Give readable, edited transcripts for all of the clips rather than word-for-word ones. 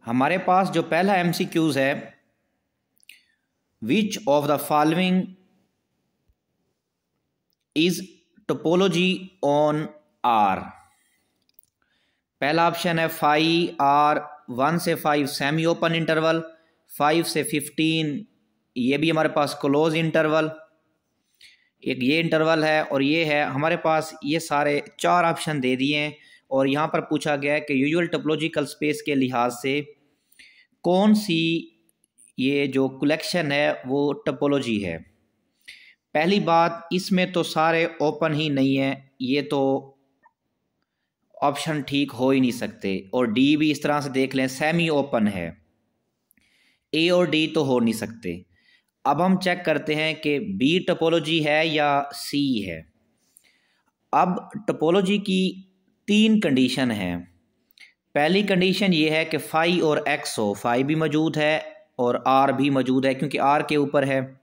हमारे पास जो पहला एमसीक्यूज है, which of the following is topology on R. पहला ऑप्शन है 5 आर 1 से 5 सेमी ओपन इंटरवल, 5 से 15 ये भी हमारे पास क्लोज इंटरवल, एक ये इंटरवल है और ये है। हमारे पास ये सारे 4 ऑप्शन दे दिए हैं और यहाँ पर पूछा गया है कि यूजुअल टोपोलॉजिकल स्पेस के लिहाज से कौन सी ये जो कलेक्शन है वो टोपोलॉजी है। पहली बात, इसमें तो सारे ओपन ही नहीं है, ये तो ऑप्शन ठीक हो ही नहीं सकते। और डी भी इस तरह से देख लें, सेमी ओपन है, ए और डी तो हो नहीं सकते। अब हम चेक करते हैं कि बी टोपोलॉजी है या सी है। अब टोपोलॉजी की 3 कंडीशन हैं। पहली कंडीशन ये है कि फाई और एक्स हो, फाई भी मौजूद है और आर भी मौजूद है क्योंकि आर के ऊपर है।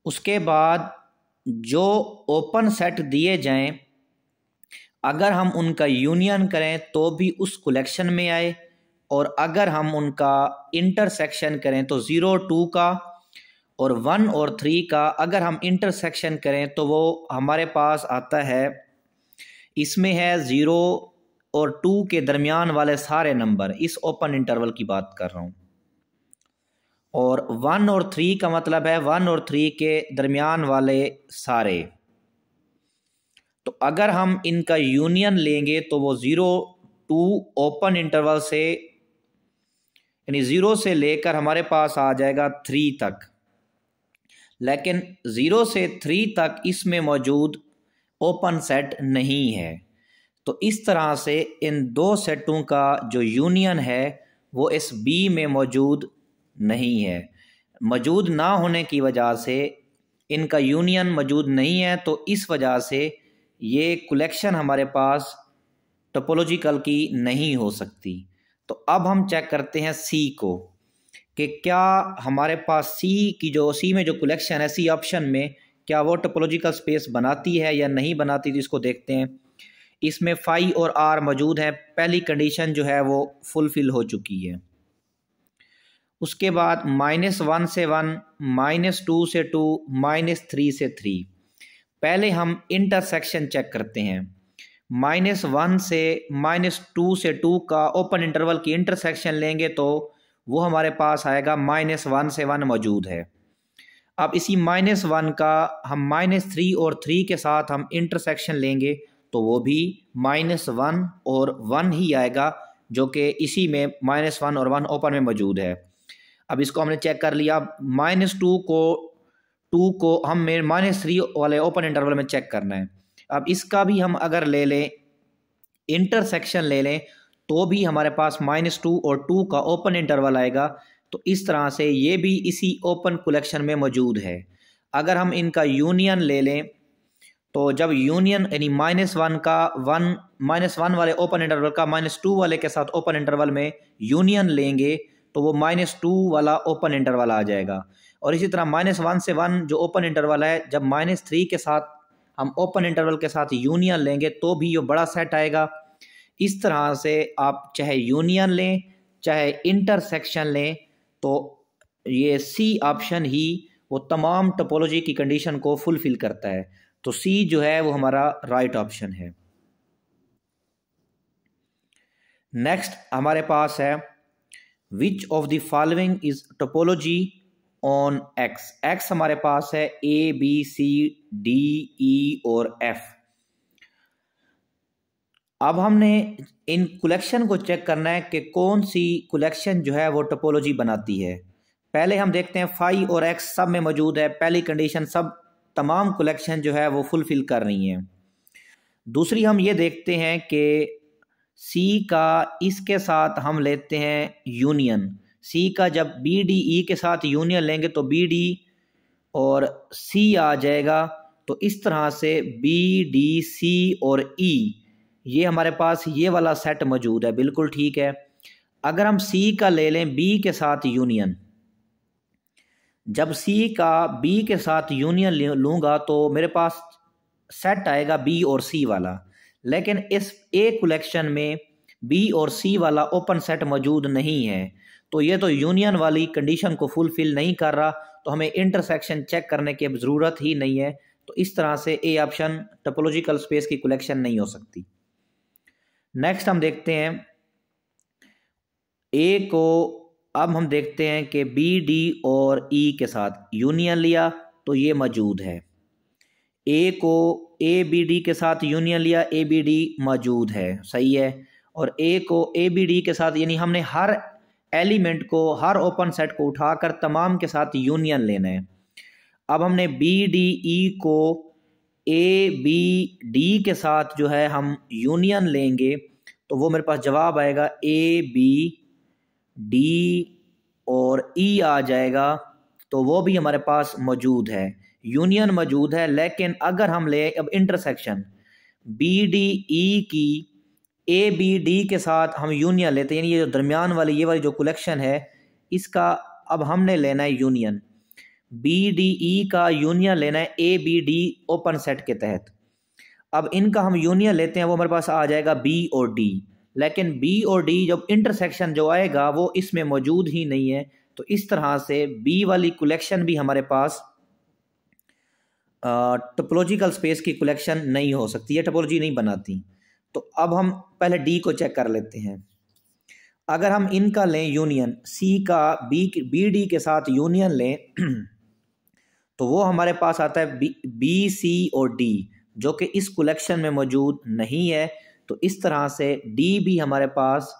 उसके बाद जो ओपन सेट दिए जाएं, अगर हम उनका यूनियन करें तो भी उस कलेक्शन में आए, और अगर हम उनका इंटरसेक्शन करें तो 0 2 का और 1 और 3 का अगर हम इंटरसेक्शन करें तो वो हमारे पास आता है, इसमें है 0 और 2 के दरमियान वाले सारे नंबर, इस ओपन इंटरवल की बात कर रहा हूँ। और 1 और 3 का मतलब है 1 और 3 के दरमियान वाले सारे। तो अगर हम इनका यूनियन लेंगे तो वो 0 2 ओपन इंटरवल से, यानी 0 से लेकर हमारे पास आ जाएगा 3 तक। लेकिन 0 से 3 तक इसमें मौजूद ओपन सेट नहीं है। तो इस तरह से इन 2 सेटों का जो यूनियन है वो इस बी में मौजूद नहीं है। मौजूद ना होने की वजह से इनका यूनियन मौजूद नहीं है, तो इस वजह से ये कलेक्शन हमारे पास टोपोलॉजिकल की नहीं हो सकती। तो अब हम चेक करते हैं सी को कि क्या हमारे पास सी में जो कलेक्शन है, सी ऑप्शन में, क्या वो टोपोलॉजिकल स्पेस बनाती है या नहीं बनाती। तो इसको देखते हैं। इसमें फाई और आर मौजूद है, पहली कंडीशन जो है वो फुलफिल हो चुकी है। उसके बाद -1 से 1, -2 से 2, -3 से 3। पहले हम इंटरसेक्शन चेक करते हैं। -1 से -2 से 2 का ओपन इंटरवल की इंटरसेक्शन लेंगे तो वो हमारे पास आएगा -1 से 1 मौजूद है। अब इसी -1 का हम -3 और 3 के साथ हम इंटरसेक्शन लेंगे तो वो भी -1 और 1 ही आएगा, जो कि इसी में -1 और 1 ओपन में मौजूद है। अब इसको हमने चेक कर लिया। -2 को हमें -3 वाले ओपन इंटरवल में चेक करना है। अब इसका भी हम अगर ले लें, इंटरसेक्शन ले लें, तो भी हमारे पास -2 और 2 का ओपन इंटरवल आएगा। तो इस तरह से ये भी इसी ओपन कलेक्शन में मौजूद है। अगर हम इनका यूनियन ले लें तो जब यूनियन यानी -1 वाले ओपन इंटरवल का -2 वाले के साथ ओपन इंटरवल में यूनियन लेंगे तो वो -2 वाला ओपन इंटरवल आ जाएगा। और इसी तरह -1 से 1 जो ओपन इंटरवल है, जब -3 के साथ हम ओपन इंटरवल के साथ यूनियन लेंगे तो भी ये बड़ा सेट आएगा। इस तरह से आप चाहे यूनियन लें चाहे इंटरसेक्शन लें, तो ये सी ऑप्शन ही वो तमाम टोपोलॉजी की कंडीशन को फुलफिल करता है। तो सी जो है वो हमारा राइट ऑप्शन है। नेक्स्ट हमारे पास है which of the following is topology on x. X हमारे पास है A B C D E और F। अब हमने इन कलेक्शन को चेक करना है कि कौन सी कलेक्शन जो है वो टोपोलॉजी बनाती है। पहले हम देखते हैं फाई और एक्स सब में मौजूद है, पहली कंडीशन सब तमाम कलेक्शन जो है वो फुलफिल कर रही हैं। दूसरी हम ये देखते हैं कि सी का इसके साथ हम लेते हैं यूनियन। सी का जब बी डी ई के साथ यूनियन लेंगे तो बी डी और सी आ जाएगा। तो इस तरह से बी डी सी और ई ये हमारे पास ये वाला सेट मौजूद है, बिल्कुल ठीक है। अगर हम सी का ले लें बी के साथ यूनियन, जब सी का बी के साथ यूनियन लूँगा तो मेरे पास सेट आएगा बी और सी वाला। लेकिन इस ए कलेक्शन में बी और सी वाला ओपन सेट मौजूद नहीं है, तो ये तो यूनियन वाली कंडीशन को फुलफिल नहीं कर रहा, तो हमें इंटरसेक्शन चेक करने की अब ज़रूरत ही नहीं है। तो इस तरह से ए ऑप्शन टोपोलॉजिकल स्पेस की कलेक्शन नहीं हो सकती। नेक्स्ट हम देखते हैं ए को, अब हम देखते हैं कि बी डी और ई के साथ यूनियन लिया तो ये मौजूद है। ए को ए बी डी के साथ यूनियन लिया, ए बी डी मौजूद है, सही है। और ए को ए बी डी के साथ, यानी हमने हर एलिमेंट को, हर ओपन सेट को उठाकर तमाम के साथ यूनियन लेना है। अब हमने बी डी ई को ए बी डी के साथ जो है हम यूनियन लेंगे, तो वो मेरे पास जवाब आएगा ए बी डी और ई आ जाएगा, तो वो भी हमारे पास मौजूद है, यूनियन मौजूद है। लेकिन अगर हम ले अब इंटरसेक्शन बी डी ई की ए बी डी के साथ हम यूनियन लेते हैं, यानी ये जो दरमियान वाली ये वाली जो कलेक्शन है इसका अब हमने लेना है यूनियन, बी डी ई का यूनियन लेना है A B D open set के तहत। अब इनका हम यूनियन लेते हैं, वो हमारे पास आ जाएगा बी और डी, लेकिन बी और डी जब इंटरसेक्शन जो आएगा वो इसमें मौजूद ही नहीं है, तो इस तरह से बी वाली कलेक्शन भी हमारे पास टोपोलॉजिकल स्पेस की कलेक्शन नहीं हो सकती है, टोपोलॉजी नहीं बनाती। तो अब हम पहले डी को चेक कर लेते हैं। अगर हम इनका लें यूनियन, सी का बी डी के साथ यूनियन लें तो वो हमारे पास आता है बी सी और डी, जो कि इस कलेक्शन में मौजूद नहीं है, तो इस तरह से डी भी हमारे पास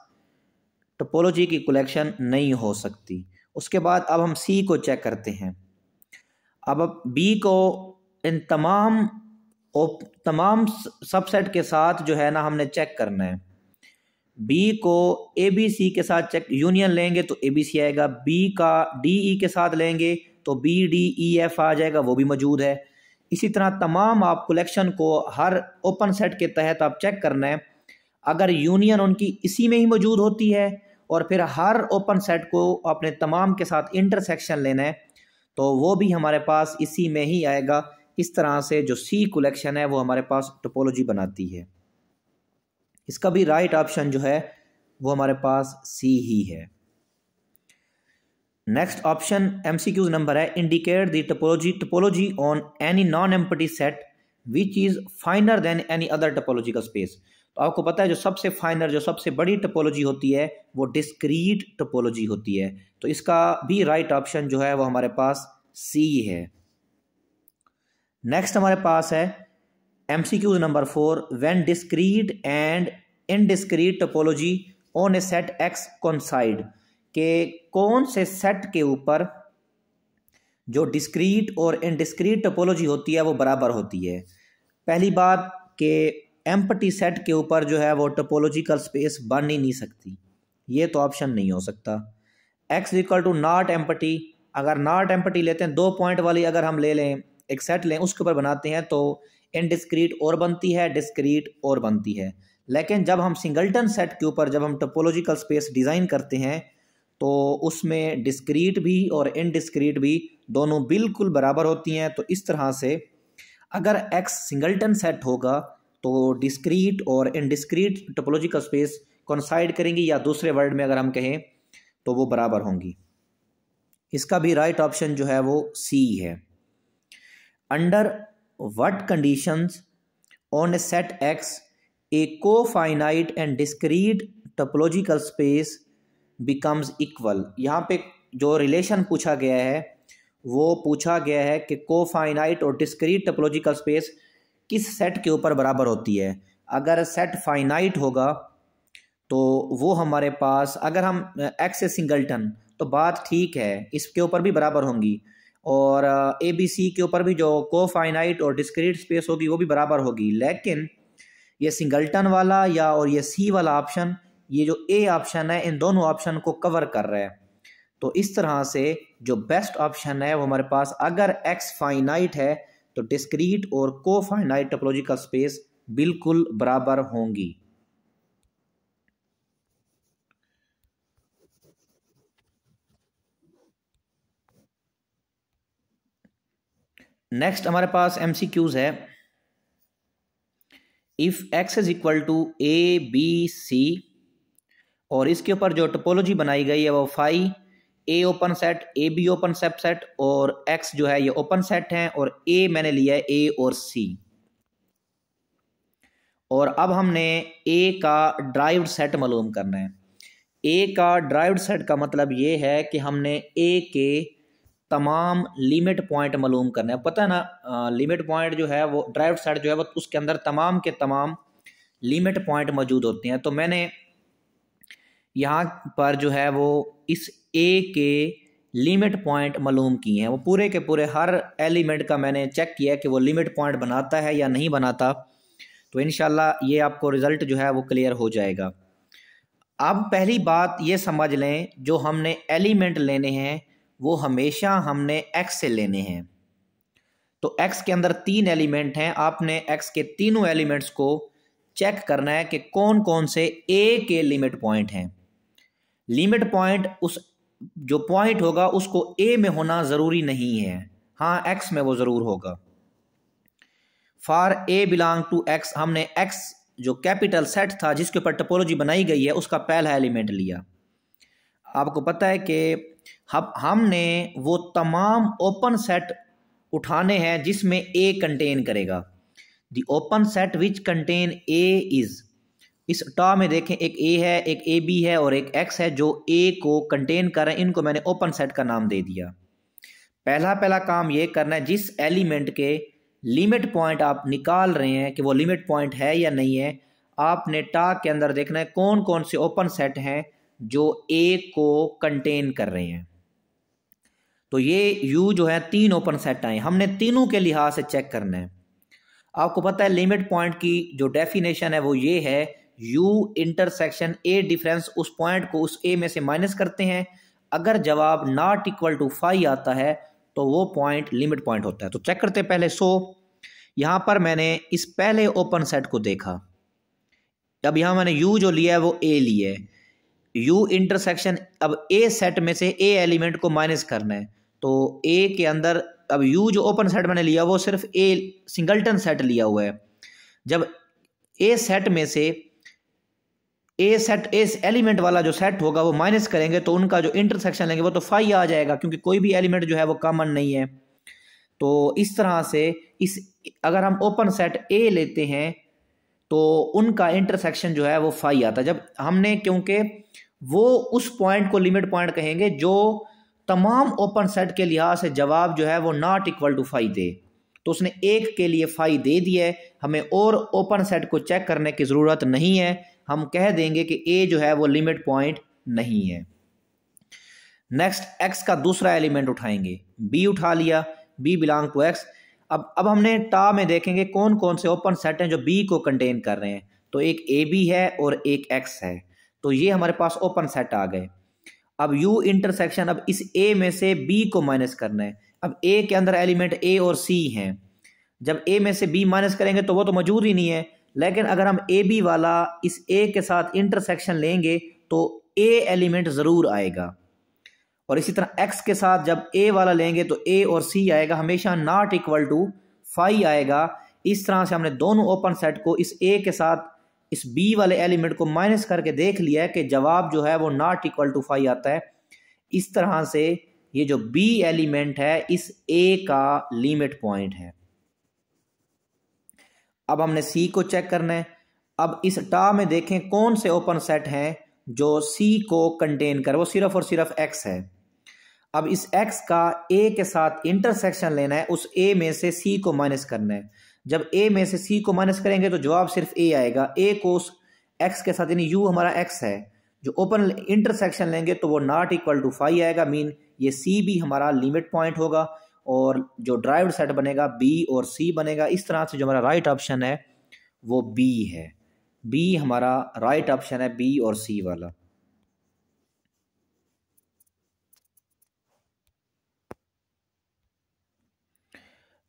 टोपोलॉजी की कलेक्शन नहीं हो सकती। उसके बाद अब हम सी को चेक करते हैं। अब बी को इन तमाम सबसेट के साथ जो है ना हमने चेक करना है। बी को ए बी सी के साथ चेक यूनियन लेंगे तो ए बी सी आएगा, बी का डी ई के साथ लेंगे तो बी डी ई एफ आ जाएगा, वो भी मौजूद है। इसी तरह तमाम आप कलेक्शन को हर ओपन सेट के तहत आप चेक करना है, अगर यूनियन उनकी इसी में ही मौजूद होती है और फिर हर ओपन सेट को अपने तमाम के साथ इंटरसेक्शन लेना है तो वो भी हमारे पास इसी में ही आएगा। इस तरह से जो सी कलेक्शन है वो हमारे पास टोपोलॉजी बनाती है। इसका भी राइट ऑप्शन जो है वो हमारे पास सी ही है। नेक्स्ट ऑप्शन एमसीक्यूज नंबर है, indicate the topology on any non empty set which is finer than any other topological space. तो आपको पता है जो सबसे फाइनर, जो सबसे बड़ी टोपोलॉजी होती है वो डिस्क्रीट टोपोलॉजी होती है, तो इसका भी राइट ऑप्शन जो है वो हमारे पास सी है। नेक्स्ट हमारे पास है MCQs number 4, when discrete and indiscrete topology on a set X coincide, के कौन से सेट के ऊपर जो डिस्क्रीट और इनडिस्क्रीट टोपोलॉजी होती है वो बराबर होती है। पहली बात कि एम्प्टी सेट के ऊपर जो है वो टोपोलॉजिकल स्पेस बन ही नहीं सकती, ये तो ऑप्शन नहीं हो सकता। X equal to not empty, अगर नॉट एम्प्टी लेते हैं, 2 पॉइंट वाली अगर हम ले लें, एक सेट लें, उसके ऊपर बनाते हैं तो इनडिस्क्रीट और बनती है, डिस्क्रीट और बनती है। लेकिन जब हम सिंगलटन सेट के ऊपर जब हम टोपोलॉजिकल स्पेस डिज़ाइन करते हैं तो उसमें डिस्क्रीट भी और इनडिस्क्रीट भी दोनों बिल्कुल बराबर होती हैं। तो इस तरह से अगर एक्स सिंगलटन सेट होगा तो डिस्क्रीट और इनडिस्क्रीट टोपोलॉजिकल स्पेस कोइंसाइड करेंगी, या दूसरे वर्ड में अगर हम कहें तो वो बराबर होंगी। इसका भी राइट ऑप्शन जो है वो सी है। Under what conditions on a set X a cofinite and discrete topological space becomes equal. यहाँ पे जो रिलेशन पूछा गया है वो पूछा गया है कि कोफाइनाइट और डिस्क्रीट टोपोलॉजिकल स्पेस किस सेट के ऊपर बराबर होती है। अगर सेट फाइनाइट होगा तो वो हमारे पास, अगर हम एक्स ए सिंगलटन तो बात ठीक है, इसके ऊपर भी बराबर होंगी, और ए बी सी के ऊपर भी जो कोफाइनाइट और डिस्क्रीट स्पेस होगी वो भी बराबर होगी। लेकिन ये सिंगलटन वाला या और ये सी वाला ऑप्शन, ये जो ए ऑप्शन है, इन दोनों ऑप्शन को कवर कर रहा है। तो इस तरह से जो बेस्ट ऑप्शन है वो हमारे पास, अगर एक्स फाइनाइट है तो डिस्क्रीट और कोफाइनाइट टोपोलॉजिकल स्पेस बिल्कुल बराबर होंगी। नेक्स्ट हमारे पास एमसीक्यूज है, if X is equal to A B C और इसके ऊपर जो टोपोलॉजी बनाई गई है वो phi A open set, A B open subset और एक्स जो है ये ओपन सेट है और ए मैंने लिया है ए और सी। और अब हमने ए का ड्राइव्ड सेट मालूम करना है। ए का ड्राइव्ड सेट का मतलब ये है कि हमने ए के तमाम लिमिट पॉइंट मालूम करना है। पता है ना, लिमिट पॉइंट जो है वो ड्राइव्ड सेट जो है वो उसके अंदर तमाम के तमाम लिमिट पॉइंट मौजूद होते हैं। तो मैंने यहाँ पर जो है वो इस ए के लिमिट पॉइंट मालूम किए हैं। वो पूरे के पूरे हर एलिमेंट का मैंने चेक किया कि वो लिमिट पॉइंट बनाता है या नहीं बनाता। तो इंशाल्लाह ये आपको रिज़ल्ट जो है वो क्लियर हो जाएगा। अब पहली बात ये समझ लें, जो हमने एलिमेंट लेने हैं वो हमेशा हमने एक्स से लेने हैं। तो एक्स के अंदर 3 एलिमेंट हैं, आपने एक्स के तीनों एलिमेंट्स को चेक करना है कि कौन कौन से ए के लिमिट पॉइंट हैं। लिमिट पॉइंट उस जो पॉइंट होगा उसको ए में होना ज़रूरी नहीं है, हाँ एक्स में वो ज़रूर होगा। For A belong to X, हमने एक्स जो कैपिटल सेट था जिसके ऊपर टोपोलॉजी बनाई गई है उसका पहला एलिमेंट लिया। आपको पता है कि हमने वो तमाम ओपन सेट उठाने हैं जिसमें ए कंटेन करेगा। The open set which contain a is, इस टॉ में देखें एक ए है, एक ए बी है और एक एक्स है जो ए को कंटेन कर रहे हैं। इनको मैंने ओपन सेट का नाम दे दिया। पहला काम ये करना है, जिस एलिमेंट के लिमिट पॉइंट आप निकाल रहे हैं कि वो लिमिट पॉइंट है या नहीं है, आपने टॉ के अंदर देखना है कौन कौन से ओपन सेट हैं जो ए को कंटेन कर रहे हैं। तो ये यू जो है 3 ओपन सेट आए, हमने तीनों के लिहाज से चेक करना है। आपको पता है लिमिट पॉइंट की जो डेफिनेशन है वो ये है, यू इंटरसेक्शन ए डिफरेंस, उस पॉइंट को उस ए में से माइनस करते हैं। अगर जवाब नॉट इक्वल टू 5 आता है तो वो पॉइंट लिमिट पॉइंट होता है। तो चेक करते हैं पहले। यहां पर मैंने इस पहले ओपन सेट को देखा। अब यहां मैंने यू जो लिया है वो ए लिया है, यू इंटरसेक्शन, अब ए सेट में से ए एलिमेंट को माइनस करना है। तो ए के अंदर अब यू जो ओपन सेट मैंने लिया वो सिर्फ ए सिंगलटन सेट लिया हुआ है। जब ए सेट में से ए सेट इस एलिमेंट वाला जो सेट होगा वो माइनस करेंगे तो उनका जो इंटरसेक्शन लेंगे वो तो 5 आ जाएगा, क्योंकि कोई भी एलिमेंट जो है वो कॉमन नहीं है। तो इस तरह से अगर हम ओपन सेट ए लेते हैं तो उनका इंटरसेक्शन जो है वो 5 आता है। जब हमने, क्योंकि वो उस पॉइंट को लिमिट पॉइंट कहेंगे जो तमाम ओपन सेट के लिहाज से जवाब जो है वो नॉट इक्वल टू 5 दे। तो उसने एक के लिए 5 दे दिया है, हमें और ओपन सेट को चेक करने की ज़रूरत नहीं है। हम कह देंगे कि ए जो है वो लिमिट पॉइंट नहीं है। नेक्स्ट एक्स का दूसरा एलिमेंट उठाएंगे, बी उठा लिया, बी बिलोंग टू एक्स। अब हमने टॉ में देखेंगे कौन कौन से ओपन सेट हैं जो बी को कंटेन कर रहे हैं। तो एक ए बी है और एक एक्स है, तो ये हमारे पास ओपन सेट आ गए। अब यू इंटरसेक्शन, अब इस ए में से बी को माइनस करना है। अब ए के अंदर एलिमेंट ए और सी हैं, जब ए में से बी माइनस करेंगे तो वो तो मौजूद ही नहीं है। लेकिन अगर हम ए बी वाला इस ए के साथ इंटरसेक्शन लेंगे तो ए एलिमेंट ज़रूर आएगा। और इसी तरह एक्स के साथ जब ए वाला लेंगे तो ए और सी आएगा, हमेशा नॉट इक्वल टू 5 आएगा। इस तरह से हमने दोनों ओपन सेट को इस ए के साथ इस बी वाले एलिमेंट को माइनस करके देख लिया है कि जवाब जो है वो नॉट इक्वल टू 5 आता है। इस तरह से ये जो बी एलिमेंट है इस ए का लिमिट पॉइंट है। अब हमने सी को चेक करना है। अब इस टॉ में देखें कौन से ओपन सेट हैं जो सी को कंटेन कर, वो सिर्फ और सिर्फ एक्स है। अब इस x का a के साथ इंटरसेक्शन लेना है, उस a में से c को माइनस करना है। जब a में से c को माइनस करेंगे तो जवाब सिर्फ a आएगा। a को उस x के साथ, यानी u हमारा x है, जो ओपन इंटरसेक्शन लेंगे तो वो नॉट इक्वल टू 5 आएगा। मीन ये c भी हमारा लिमिट पॉइंट होगा और जो ड्राइव्ड सेट बनेगा b और c बनेगा। इस तरह से जो हमारा राइट ऑप्शन है वो b है। b हमारा राइट ऑप्शन है, b और c वाला।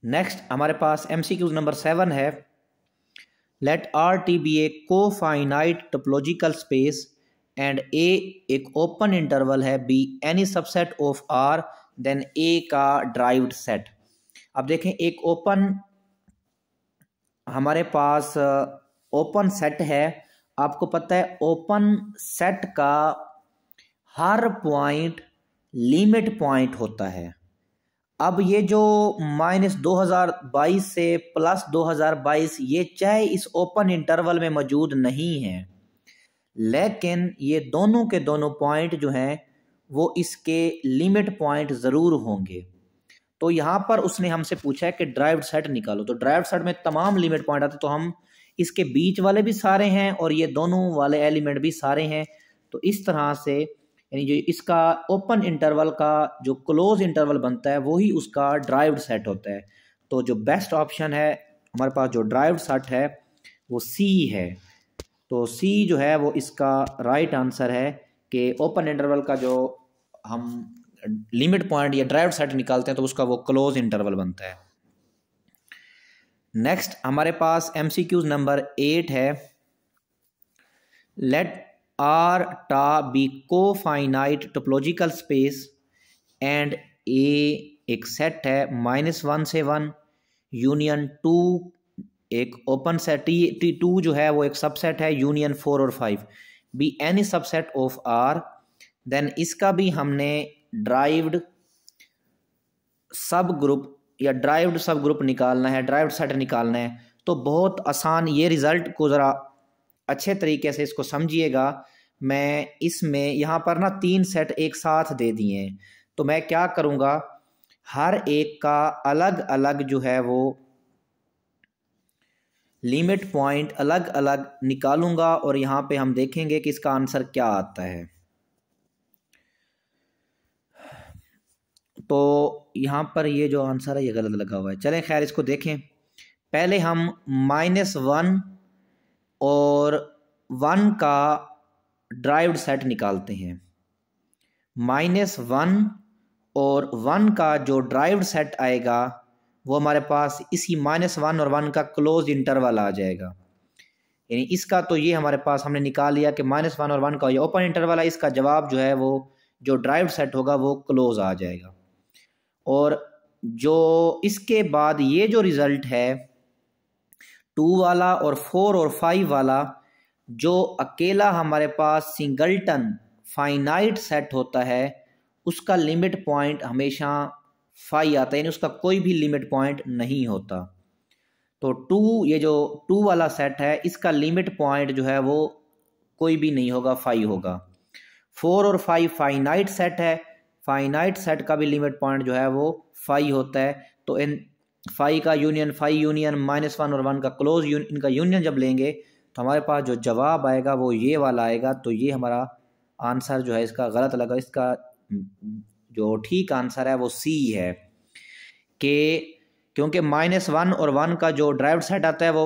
नेक्स्ट हमारे पास MCQ नंबर 7 है। Let R be a cofinite topological space and A एक ओपन इंटरवल है, B any subset of R then A का ड्राइव्ड सेट। अब देखें एक ओपन हमारे पास ओपन सेट है आपको पता है ओपन सेट का हर पॉइंट लिमिट पॉइंट होता है। अब ये जो -2022 से +2022 ये चाहे इस ओपन इंटरवल में मौजूद नहीं है, लेकिन ये दोनों के दोनों पॉइंट जो हैं वो इसके लिमिट पॉइंट ज़रूर होंगे। तो यहाँ पर उसने हमसे पूछा है कि ड्राइव्ड सेट निकालो, तो ड्राइव्ड सेट में तमाम लिमिट पॉइंट आते, तो हम इसके बीच वाले भी सारे हैं और ये दोनों वाले एलिमेंट भी सारे हैं। तो इस तरह से यानी जो इसका ओपन इंटरवल का जो क्लोज इंटरवल बनता है वही उसका ड्राइव्ड सेट होता है। तो जो बेस्ट ऑप्शन है हमारे पास जो ड्राइव्ड सेट है वो सी है। तो सी जो है वो इसका राइट आंसर है कि ओपन इंटरवल का जो हम लिमिट पॉइंट या ड्राइव्ड सेट निकालते हैं तो उसका वो क्लोज इंटरवल बनता है। नेक्स्ट हमारे पास MCQs नंबर 8 है। लेट आर टा बी को फाइनाइट टोपोलॉजिकल स्पेस एंड एक सेट है -1 से 1 यूनियन 2 एक ओपन सेट T2 जो है वो एक सबसेट है यूनियन 4 और 5 B any subset of R. Then इसका भी हमने ड्राइव्ड सब ग्रुप या ड्राइव्ड सब ग्रुप निकालना है, ड्राइव्ड सेट निकालना है। तो बहुत आसान, ये रिजल्ट को ज़रा अच्छे तरीके से इसको समझिएगा। मैं इसमें यहाँ पर ना 3 सेट एक साथ दे दिए हैं, तो मैं क्या करूँगा हर एक का अलग अलग जो है वो लिमिट पॉइंट अलग अलग निकालूंगा और यहाँ पे हम देखेंगे कि इसका आंसर क्या आता है। तो यहाँ पर ये जो आंसर है ये गलत लगा हुआ है, चलें खैर इसको देखें। पहले हम -1 और 1 का ड्राइव्ड सेट निकालते हैं। -1 और 1 का जो ड्राइव्ड सेट आएगा वो हमारे पास इसी -1 और 1 का क्लोज इंटरवल आ जाएगा। यानी इसका तो ये हमारे पास हमने निकाल लिया कि -1 और 1 का ये ओपन इंटरवल है, इसका जवाब जो है वो जो ड्राइव्ड सेट होगा वो क्लोज आ जाएगा। और जो इसके बाद ये जो रिज़ल्ट है 2 वाला और 4 और 5 वाला, जो अकेला हमारे पास सिंगलटन फाइनाइट सेट होता है उसका लिमिट पॉइंट हमेशा 5 आता है, यानी उसका कोई भी लिमिट पॉइंट नहीं होता। तो 2 ये जो 2 वाला सेट है इसका लिमिट पॉइंट जो है वो कोई भी नहीं होगा, 5 होगा। 4 और 5 फाइनाइट सेट है, फाइनाइट सेट का भी लिमिट पॉइंट जो है वो 5 होता है। तो इन 5 का यूनियन -1 और 1 का क्लोज इनका यूनियन जब लेंगे तो हमारे पास जो जवाब आएगा वो ये वाला आएगा। तो ये हमारा आंसर जो है इसका गलत लगा, इसका जो ठीक आंसर है वो सी है कि क्योंकि -1 और 1 का जो ड्राइव्ड सेट आता है वो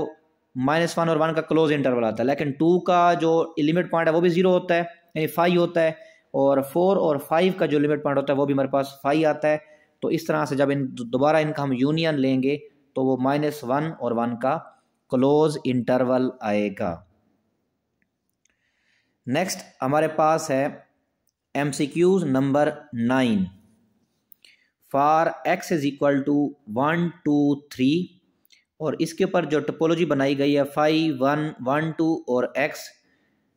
-1 और 1 का क्लोज इंटरवल आता है, लेकिन 2 का जो लिमिट पॉइंट है वो भी 0 होता है यानी 5 होता है, और 4 और 5 का जो लिमिट पॉइंट होता है वो भी हमारे पास 5 आता है। तो इस तरह से जब दोबारा इनका हम यूनियन लेंगे तो वो -1 और 1 का क्लोज इंटरवल आएगा। नेक्स्ट हमारे पास है MCQs number 9 for x is equal to 1 2 3 और इसके ऊपर जो टोपोलॉजी बनाई गई है 5 1 1 2 और x,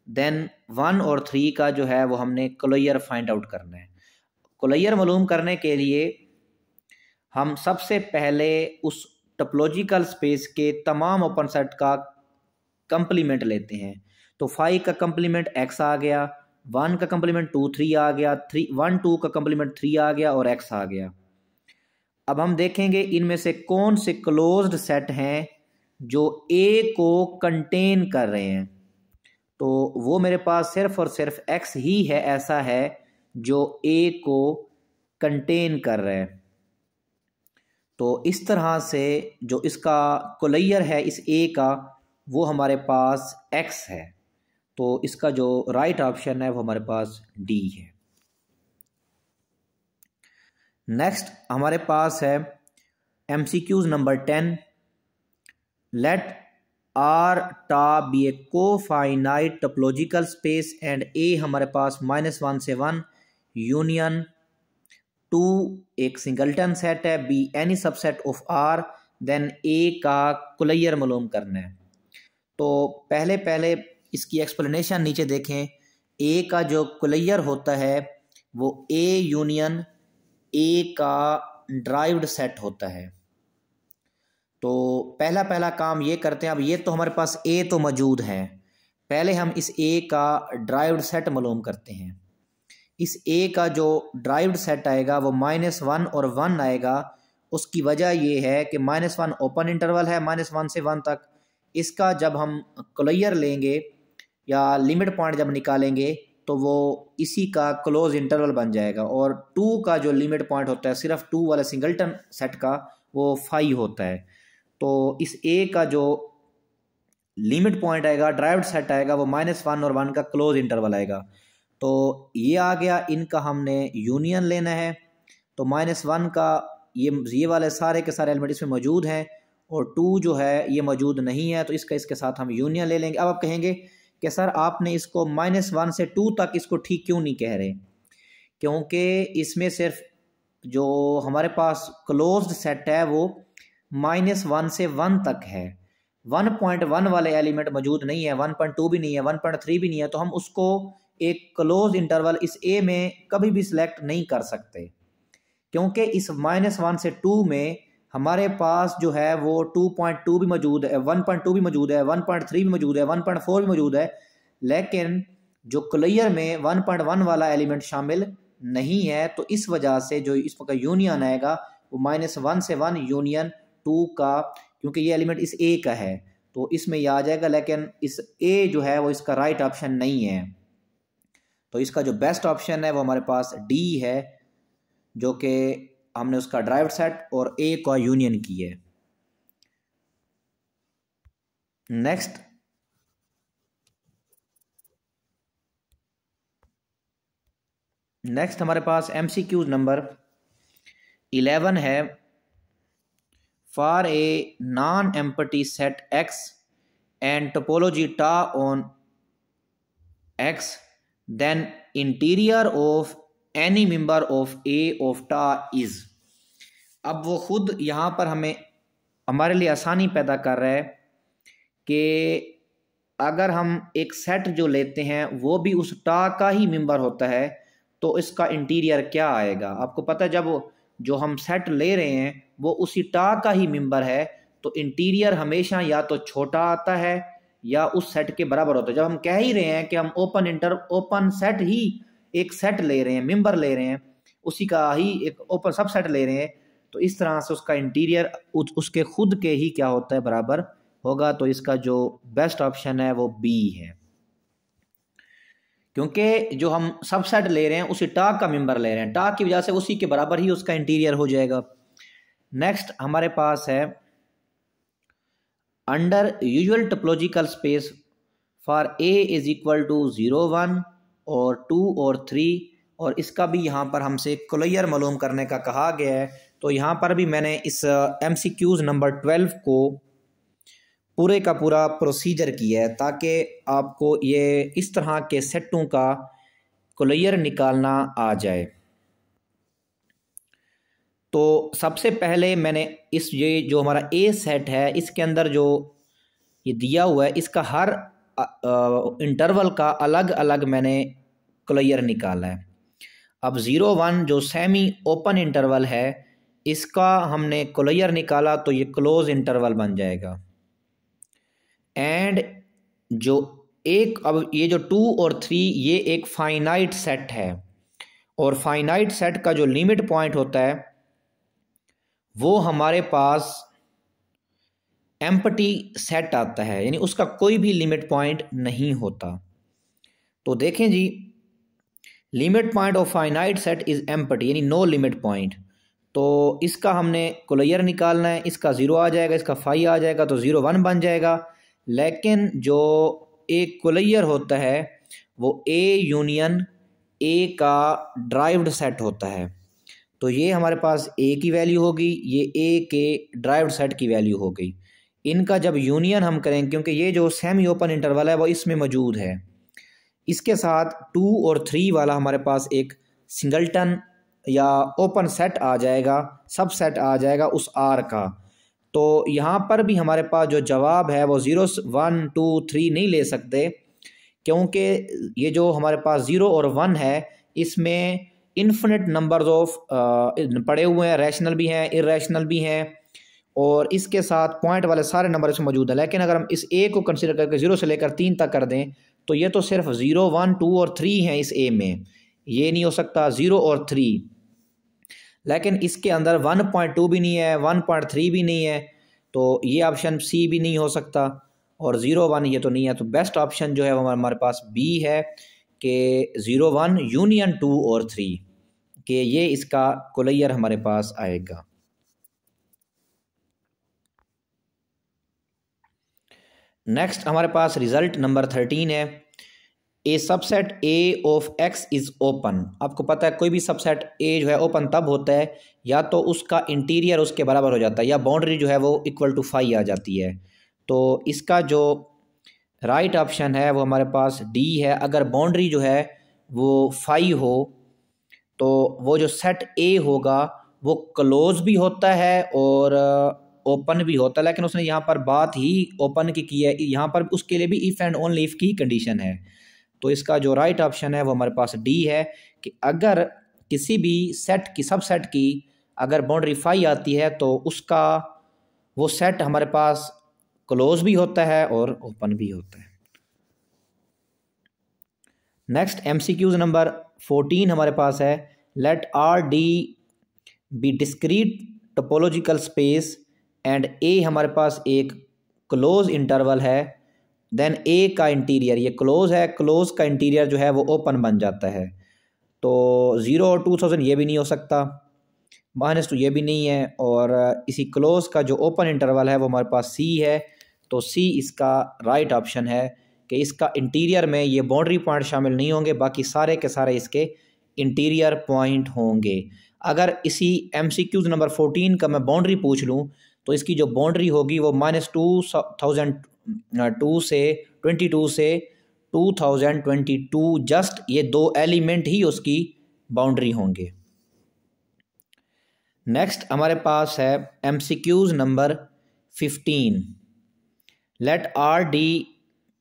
देन 1 और 3 का जो है वो हमने क्लोयर फाइंड आउट करना है। क्लोयर मालूम करने के लिए हम सबसे पहले उस टोपोलॉजिकल स्पेस के तमाम ओपन सेट का कंप्लीमेंट लेते हैं। तो 5 का कंप्लीमेंट x आ गया, 1 का कंप्लीमेंट 2 3 आ गया, 1 2 का कंप्लीमेंट 3 आ गया और x आ गया। अब हम देखेंगे इनमें से कौन से क्लोज्ड सेट हैं जो A को कंटेन कर रहे हैं। तो वो मेरे पास सिर्फ और सिर्फ x ही है ऐसा है जो A को कंटेन कर रहा है। तो इस तरह से जो इसका क्लोयर है इस A का वो हमारे पास x है। तो इसका जो राइट ऑप्शन है वो हमारे पास D है। नेक्स्ट हमारे पास है MCQs number 10 let R tau be a को finite topological space and A हमारे पास -1 से 1 यूनियन 2 एक सिंगलटन सेट है, B any subset of R, then A का क्लोयर मालूम करना है। तो पहले इसकी एक्सप्लेनेशन नीचे देखें। ए का जो क्लियर होता है वो ए यूनियन ए का ड्राइव्ड सेट होता है। तो पहला काम ये करते हैं। अब ये तो हमारे पास ए तो मौजूद है, पहले हम इस ए का ड्राइव्ड सेट मालूम करते हैं। इस ए का जो ड्राइव्ड सेट आएगा वो -1 और 1 आएगा। उसकी वजह ये है कि -1 ओपन इंटरवल है, -1 से 1 तक। इसका जब हम क्लियर लेंगे या लिमिट पॉइंट जब निकालेंगे तो वो इसी का क्लोज इंटरवल बन जाएगा। और 2 का जो लिमिट पॉइंट होता है सिर्फ 2 वाले सिंगलटन सेट का वो 5 होता है। तो इस ए का जो लिमिट पॉइंट आएगा, ड्राइव्ड सेट आएगा, वो -1 और 1 का क्लोज इंटरवल आएगा। तो ये आ गया, इनका हमने यूनियन लेना है। तो -1 का ये वाले सारे के सारे एलिमेंट इसमें मौजूद हैं और 2 जो है ये मौजूद नहीं है, तो इसका इसके साथ हम यूनियन ले लेंगे। अब आप कहेंगे कि सर आपने इसको -1 से 2 तक इसको ठीक क्यों नहीं कह रहे? क्योंकि इसमें सिर्फ जो हमारे पास क्लोज्ड सेट है वो -1 से 1 तक है। 1.1 वाले एलिमेंट मौजूद नहीं है, 1.2 भी नहीं है, 1.3 भी नहीं है। तो हम उसको एक क्लोज इंटरवल इस ए में कभी भी सिलेक्ट नहीं कर सकते, क्योंकि इस -1 से 2 में हमारे पास जो है वो 2.2 भी मौजूद है, 1.2 भी मौजूद है, 1.3 भी मौजूद है, 1.4 भी मौजूद है। लेकिन जो क्लियर में 1.1 वाला एलिमेंट शामिल नहीं है, तो इस वजह से जो इसका यूनियन आएगा वो -1 से 1 यूनियन 2 का, क्योंकि ये एलिमेंट इस ए का है तो इसमें ये आ जाएगा। लेकिन इस ए जो है वो इसका राइट ऑप्शन नहीं है। तो इसका जो बेस्ट ऑप्शन है वो हमारे पास डी है, जो कि हमने उसका ड्राइव्ड सेट और ए का यूनियन की है। नेक्स्ट हमारे पास MCQ नंबर 11 है। For a non empty set X and topology tau on X, then interior of any member of a of tau is. अब वो खुद यहाँ पर हमें हमारे लिए आसानी पैदा कर रहा है कि अगर हम एक सेट जो लेते हैं वो भी उस टा का ही मेंबर होता है तो इसका इंटीरियर क्या आएगा। आपको पता है जब जो हम सेट ले रहे हैं वो उसी टा का ही मेंबर है तो इंटीरियर हमेशा या तो छोटा आता है या उस सेट के बराबर होता है। जब हम कह ही रहे हैं कि हम ओपन सेट ही एक सेट ले रहे हैं, मेंबर ले रहे हैं, उसी का ही एक ओपन सब सेट ले रहे हैं, तो इस तरह से उसका इंटीरियर उसके खुद के ही क्या होता है, बराबर होगा। तो इसका जो बेस्ट ऑप्शन है वो बी है, क्योंकि जो हम सब सेट ले रहे हैं उसी टा का मेंबर ले रहे हैं, टा की वजह से उसी के बराबर ही उसका इंटीरियर हो जाएगा। नेक्स्ट हमारे पास है under usual topological space for A is equal to 0, 1 और 2 और 3, और इसका भी यहाँ पर हमसे क्लियर मालूम करने का कहा गया है। तो यहाँ पर भी मैंने इस MCQs नंबर 12 को पूरे का पूरा प्रोसीजर किया है ताकि आपको ये इस तरह के सेटों का क्लियर निकालना आ जाए। तो सबसे पहले मैंने ये जो हमारा ए सेट है इसके अंदर जो ये दिया हुआ है इसका हर इंटरवल का अलग अलग मैंने क्लियर निकाला है। अब 0, 1 जो सेमी ओपन इंटरवल है इसका हमने क्लियर निकाला तो ये क्लोज इंटरवल बन जाएगा। एंड जो अब ये जो 2 और 3 ये एक फाइनाइट सेट है और फाइनाइट सेट का जो लिमिट पॉइंट होता है वो हमारे पास एम्प्टी सेट आता है, यानी उसका कोई भी लिमिट पॉइंट नहीं होता। तो देखें जी, limit point of finite set is empty यानी नो लिमिट पॉइंट। तो इसका हमने क्लियर निकालना है, इसका 0 आ जाएगा, इसका 5 आ जाएगा तो 0, 1 बन जाएगा। लेकिन जो एक क्लियर होता है वो ए यूनियन ए का ड्राइव्ड सेट होता है। तो ये हमारे पास ए की वैल्यू होगी, ये ए के ड्राइव्ड सेट की वैल्यू हो गई। इनका जब यूनियन हम करेंगे, क्योंकि ये जो सेमी ओपन इंटरवल है वो इसमें मौजूद है, इसके साथ 2 और 3 वाला हमारे पास एक सिंगलटन या ओपन सेट आ जाएगा, सब सेट आ जाएगा उस आर का। तो यहाँ पर भी हमारे पास जो जवाब है वो 0, 1, 2, 3 नहीं ले सकते, क्योंकि ये जो हमारे पास 0 और 1 है इसमें इन्फिनिट नंबर्स ऑफ पड़े हुए हैं, रैशनल भी हैं, इरेशनल भी हैं, और इसके साथ पॉइंट वाले सारे नंबर इसमें मौजूद हैं। लेकिन अगर हम इस ए को कंसिडर करके 0 से लेकर 3 तक कर दें तो ये तो सिर्फ 0, 1, 2 और 3 हैं इस ए में, ये नहीं हो सकता 0 और 3। लेकिन इसके अंदर 1.2 भी नहीं है, 1.3 भी नहीं है, तो ये ऑप्शन सी भी नहीं हो सकता, और 0, 1 ये तो नहीं है। तो बेस्ट ऑप्शन जो है वो हमारे पास बी है कि 0, 1 यूनियन 2 और 3, कि ये इसका कोलैयर हमारे पास आएगा। नेक्स्ट हमारे पास रिजल्ट नंबर 13 है, a subset a of X is open. आपको पता है कोई भी सबसेट ए जो है ओपन तब होता है या तो उसका इंटीरियर उसके बराबर हो जाता है या बाउंड्री जो है वो इक्वल टू 5 आ जाती है। तो इसका जो राइट ऑप्शन है वो हमारे पास डी है। अगर बाउंड्री जो है वो 5 हो तो वो जो सेट ए होगा वो क्लोज भी होता है और ओपन भी होता है, लेकिन उसने यहाँ पर बात ही ओपन की है, यहाँ पर उसके लिए भी इफ़ एंड ओनली इफ़ की कंडीशन है। तो इसका जो राइट ऑप्शन है वो हमारे पास डी है कि अगर किसी भी सेट की सबसेट की अगर बाउंड्री 5 आती है तो उसका वो सेट हमारे पास क्लोज भी होता है और ओपन भी होता है। नेक्स्ट एमसीक्यूज नंबर 14 हमारे पास है, let R D be discrete topological space and a हमारे पास एक क्लोज इंटरवल है, देन ए का इंटीरियर ये क्लोज है, क्लोज का इंटीरियर जो है वो ओपन बन जाता है। तो 0 और 2000 ये भी नहीं हो सकता, -2 ये भी नहीं है, और इसी क्लोज का जो ओपन इंटरवल है वो हमारे पास सी है। तो सी इसका राइट ऑप्शन है कि इसका इंटीरियर में ये बाउंड्री पॉइंट शामिल नहीं होंगे, बाकी सारे के सारे इसके इंटीरियर पॉइंट होंगे। अगर इसी एमसीक्यूज नंबर 14 का मैं बाउंड्री पूछ लूँ तो इसकी जो बाउंड्री होगी वो -2002 से 22 से 2022, जस्ट ये 2 एलिमेंट ही उसकी बाउंड्री होंगे। नेक्स्ट हमारे पास है MCQs number 15, let R D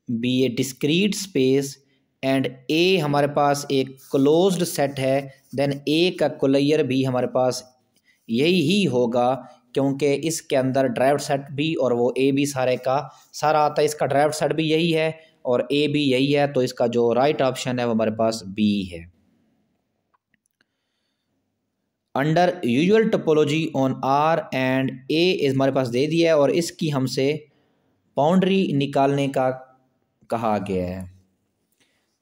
be a discrete space and a हमारे पास एक क्लोज्ड सेट है, देन ए का कोलैयर भी हमारे पास यही ही होगा क्योंकि इसके अंदर ड्राइव्ड सेट भी और वो ए भी सारे का सारा आता है, इसका ड्राइव्ड सेट भी यही है और ए भी यही है। तो इसका जो राइट ऑप्शन है वो हमारे पास बी है। Under usual topology on R and A is हमारे पास दे दिया है और इसकी हमसे बाउंड्री निकालने का कहा गया है।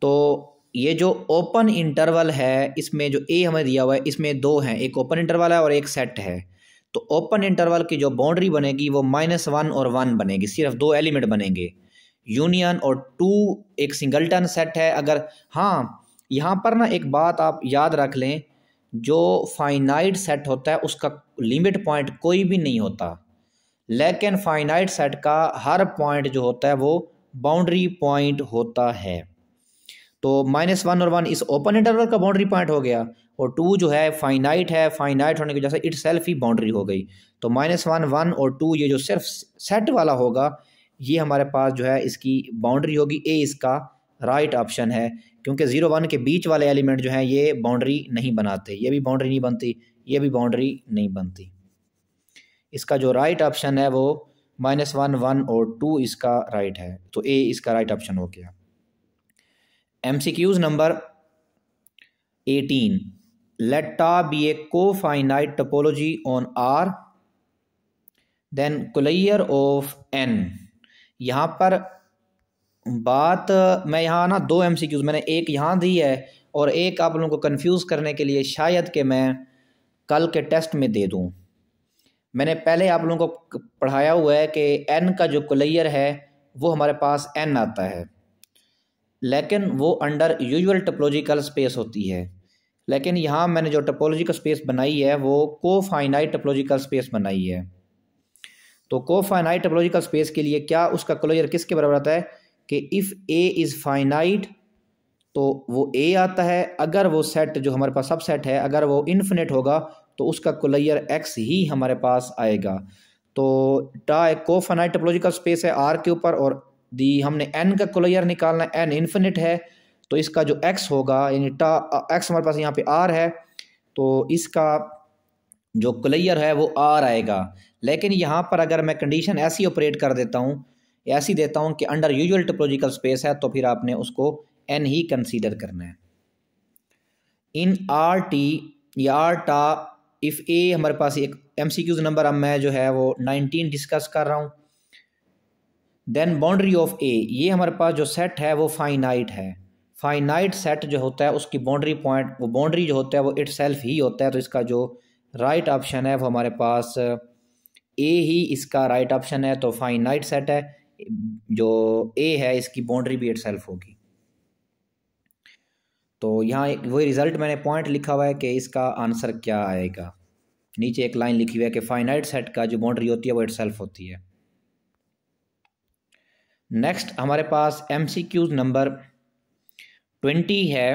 तो ये जो ओपन इंटरवल है इसमें जो ए हमें दिया हुआ है इसमें 2 हैं, एक ओपन इंटरवल है और एक सेट है। तो ओपन इंटरवल की जो बाउंड्री बनेगी वो -1 और 1 बनेगी, सिर्फ 2 एलिमेंट बनेंगे, यूनियन और 2 एक सिंगलटन सेट है। अगर हाँ यहाँ पर ना एक बात आप याद रख लें, जो फाइनाइट सेट होता है उसका लिमिट पॉइंट कोई भी नहीं होता, लेकिन फाइनाइट सेट का हर पॉइंट जो होता है वो बाउंड्री पॉइंट होता है। तो -1 और 1 इस ओपन इंटरवल का बाउंड्री पॉइंट हो गया और 2 जो है फाइनाइट है, फाइनाइट होने की वजह से इटसेल्फ ही बाउंड्री हो गई। तो -1, 1 और 2 ये जो सिर्फ सेट वाला होगा ये हमारे पास जो है इसकी बाउंड्री होगी। ए इसका राइट ऑप्शन है क्योंकि 0, 1 के बीच वाले एलिमेंट जो हैं ये बाउंड्री नहीं बनाते, ये भी बाउंड्री नहीं बनती, ये भी बाउंड्री नहीं बनती। इसका जो राइट ऑप्शन है वो -1, 1 और 2 इसका राइट है। तो ए इसका राइट ऑप्शन हो गया। MCQs number 18, let tau be a cofinite topology on R, then closure of N. यहाँ पर बात मैं यहाँ ना 2 एमसीक्यूज मैंने एक यहाँ दी है और एक आप लोगों को कंफ्यूज करने के लिए शायद कि मैं कल के टेस्ट में दे दूँ। मैंने पहले आप लोगों को पढ़ाया हुआ है कि एन का जो कोलैयर है वो हमारे पास एन आता है, लेकिन वो अंडर यूजुअल टोपोलॉजिकल स्पेस होती है। लेकिन यहाँ मैंने जो टोपोलॉजिकल स्पेस बनाई है वो कोफाइनाइट टोपोलॉजिकल स्पेस बनाई है। तो कोफाइनाइट टोपोलॉजिकल स्पेस के लिए क्या उसका कोलैयर किसके बराबर आता है कि इफ़ ए इज़ फाइनाइट तो वो ए आता है, अगर वो सेट जो हमारे पास सब सेट है अगर वो इन्फिनिट होगा तो उसका कोलैयर एक्स ही हमारे पास आएगा। तो टा एक कोफाइनाइट टोपोलॉजिकल स्पेस है आर के ऊपर और दी हमने n का क्लोजर निकालना है, n इन्फिनिट है, तो इसका जो x होगा यानी x हमारे पास यहाँ पे r है, तो इसका जो क्लियर है वो r आएगा। लेकिन यहाँ पर अगर मैं कंडीशन ऐसी ऑपरेट कर देता हूँ, ऐसी देता हूँ कि अंडर यूजुअल टोपोलॉजिकल स्पेस है, तो फिर आपने उसको n ही कंसीडर करना है। इन आर टी या आर टा इफ़ ए हमारे पास एक MCQs नंबर, अब मैं जो है वो 19 डिस्कस कर रहा हूँ। देन बाउंड्री ऑफ ए, ये हमारे पास जो सेट है वो फाइनाइट है। फाइनाइट सेट जो होता है उसकी बाउंड्री पॉइंट, वो बाउंड्री जो होता है वो इटसेल्फ ही होता है, तो इसका जो राइट ऑप्शन है वो हमारे पास ए ही इसका राइट ऑप्शन है। तो फाइनाइट सेट है, जो ए है इसकी बाउंड्री भी इटसेल्फ होगी। तो यहाँ एक वही रिजल्ट मैंने पॉइंट लिखा हुआ है कि इसका आंसर क्या आएगा। नीचे एक लाइन लिखी हुई है कि फाइनाइट सेट का जो बाउंड्री होती है वो इटसेल्फ होती है। नेक्स्ट हमारे पास MCQs नंबर 20 है।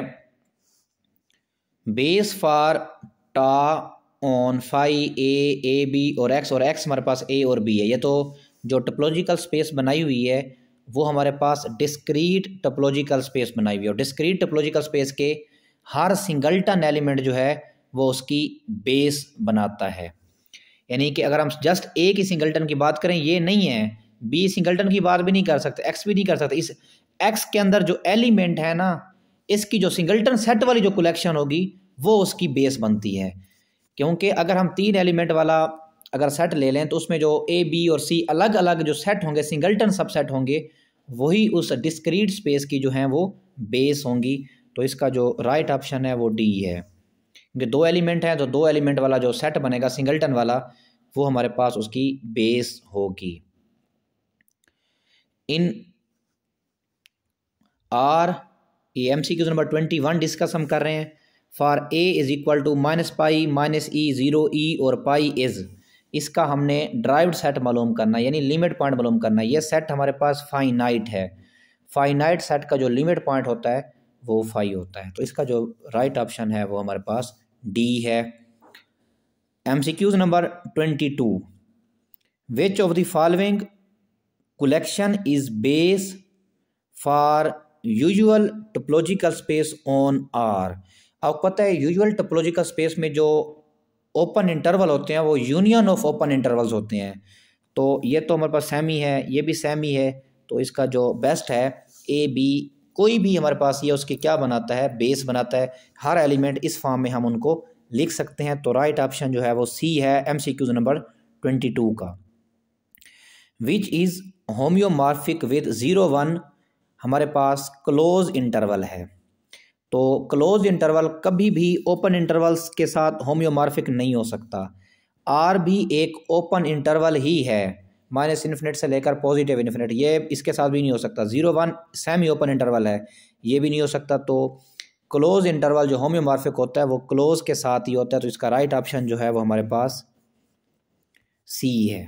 बेस फॉर टा ऑन फाई ए बी और एक्स हमारे पास ए और बी है। ये तो जो टोपोलॉजिकल स्पेस बनाई हुई है वो हमारे पास डिस्क्रीट टोपोलॉजिकल स्पेस बनाई हुई है, और डिस्क्रीट टोपोलॉजिकल स्पेस के हर सिंगल्टन एलिमेंट जो है वो उसकी बेस बनाता है। यानी कि अगर हम जस्ट ए की सिंगल्टन की बात करें, ये नहीं है, बी सिंगल्टन की बात भी नहीं कर सकते, एक्स भी नहीं कर सकते। इस एक्स के अंदर जो एलिमेंट है ना, इसकी जो सिंगल्टन सेट वाली जो कलेक्शन होगी वो उसकी बेस बनती है। क्योंकि अगर हम 3 एलिमेंट वाला अगर सेट ले लें तो उसमें जो ए बी और सी अलग अलग जो सेट होंगे, सिंगल्टन सबसेट होंगे, वही उस डिस्क्रीट स्पेस की जो हैं वो बेस होंगी। तो इसका जो राइट ऑप्शन है वो डी है, क्योंकि 2 एलिमेंट हैं तो 2 एलिमेंट वाला जो सेट बनेगा सिंगल्टन वाला, वो हमारे पास उसकी बेस होगी। इन आर ये MCQ नंबर 21 डिस्कस हम कर रहे हैं। For A is equal to -pi -e 0e और पाई इज, इसका हमने ड्राइव्ड सेट मालूम करना है, यानी लिमिट पॉइंट मालूम करना है। ये सेट हमारे पास फाइनाइट है, फाइनाइट सेट का जो लिमिट पॉइंट होता है वो 5 होता है। तो इसका जो राइट ऑप्शन है वो हमारे पास डी है। MCQs number 22, which of the following collection is base for usual topological space on R. आपको पता है यूजुअल टोपोलॉजिकल स्पेस में जो ओपन इंटरवल होते हैं वो यूनियन ऑफ ओपन इंटरवल्स होते हैं। तो ये तो हमारे पास सेमी है, ये भी सेमी है, तो इसका जो बेस्ट है ए बी, कोई भी हमारे पास ये उसकी क्या बनाता है, बेस बनाता है। हर एलिमेंट इस फॉर्म में हम उनको लिख सकते हैं। तो राइट ऑप्शन जो है वो सी है MCQ नंबर 22 का। विच इज़ होम्योमॉर्फिक विद 0 1, हमारे पास क्लोज इंटरवल है। तो क्लोज इंटरवल कभी भी ओपन इंटरवल्स के साथ होम्योमॉर्फिक नहीं हो सकता। आर भी एक ओपन इंटरवल ही है, -∞ से लेकर पॉजिटिव इन्फिनिट, ये इसके साथ भी नहीं हो सकता। 0 1 सेमी ओपन इंटरवल है, ये भी नहीं हो सकता। तो क्लोज इंटरवल जो होम्योमॉर्फिक होता है वो क्लोज के साथ ही होता है। तो इसका राइट ऑप्शन जो है वो हमारे पास सी है।